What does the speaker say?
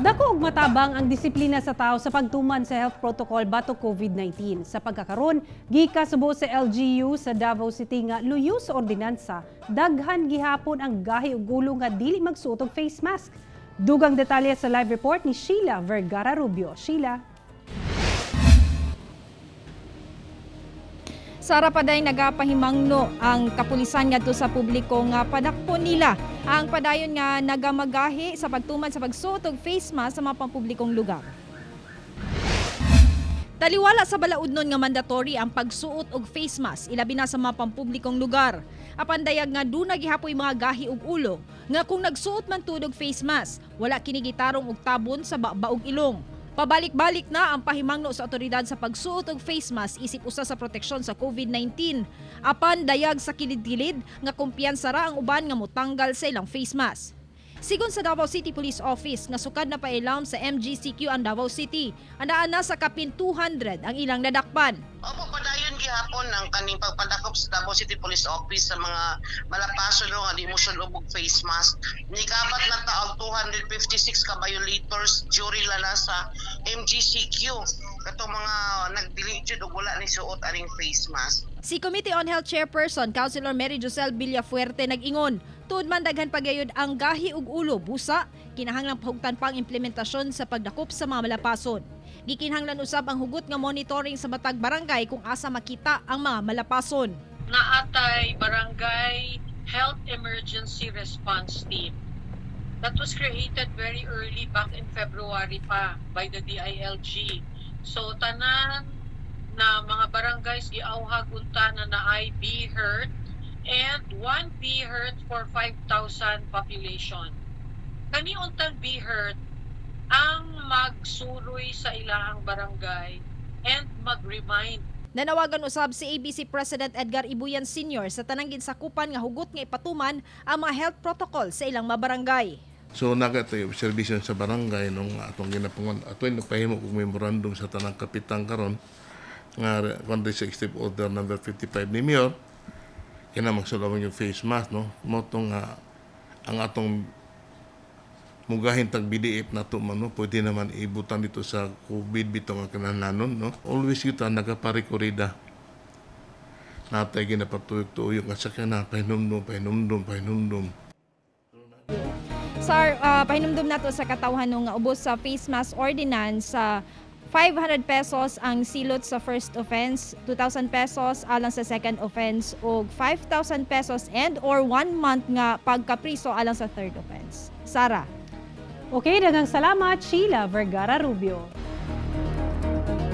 Dako og matabang ang disiplina sa tao sa pagtuman sa health protocol batok COVID-19. Sa pagkakaron, gikasubo sa LGU sa Davao City nga luyo sa ordinansa, daghan gihapon ang gahi ug gulo nga dili magsuot og face mask. Dugang detalye sa live report ni Sheila Vergara Rubio. Sheila. Sara paday nagapahimangno ang kapulisan ngadto sa publiko nga padakpon nila ang padayon nga nagamagahi sa pagtuman sa pagsuot og face mask sa mga pampublikong lugar. Taliwala sa balaudnon nga mandatory ang pagsuot og face mask ilabi na sa mga pampublikong lugar. Apan dayag nga duna gihapoy mga gahi ug ulo nga kung nagsuot man tud og face mask wala kini gitarong og tabon sa baog ilong. Pabalik-balik na ang pahimangno sa otoridad sa pagsuot og face mask isip usa sa proteksyon sa COVID-19. Apan dayag sa kilid-kilid nga kumpiyansa ra ang uban nga motanggal sa ilang face mask. Sigon sa Davao City Police Office nga sukad na pailam sa MGCQ ang Davao City, anaa na sa kapin 200 ang ilang nadakpan. Opo, padayon gihapon ang kaning pagpadakop sa Davao City Police Office sa mga malapaso nga di mo sulubog face mask. Nikabat na taog 256 ka violators jury lala sa MGCQ. Katong mga nagdili jud og wala ni suot aning face mask. Si Committee on Health Chairperson Councilor Mary Josel Villafuerte nag-ingon, tuod man daghan pagayod ang gahi ug ulo busa, kinahanglang pahugtan pa ang implementasyon sa pagdakop sa mga malapason. Gikinahanglan usab ang hugot nga monitoring sa matag barangay kung asa makita ang mga malapason. Naatay Barangay Health Emergency Response Team. That was created very early back in February pa by the DILG. So tanan na mga barangays giauhag unta na naay BHERT and 1 BHERT for 5,000 population. Kani untang BHERT ang magsuroy sa ilahang barangay and mag-remind. Nanawagan usab si ABC President Edgar Ibuyan Sr. sa tanang ginsakupan nga hugot nga ipatuman ang mga health protocol sa ilang mga barangay. So nagatoy observation sa barangay nung atong ginapungon atoy nagpahimo og memorandum sa tanang kapitan karon nga country executive order number 55 ni Mayor kina magsulong yung face mask no mo tong ang atong mugahin tag BDF na to man no pwede naman ibutan dito sa COVID bitong nga kinahanglanon no always kita nagaparekorida natay ginapatuyok-tuyok nga sakya na pahinumdum Sir, pahinumdum nato sa katawhan nga ubos sa face mask ordinance sa 500 pesos ang silot sa first offense, 2,000 pesos alang sa second offense ug 5,000 pesos and or 1 month nga pagkapriso alang sa third offense. Sara. Okay, daghang salamat Sheila Vergara Rubio.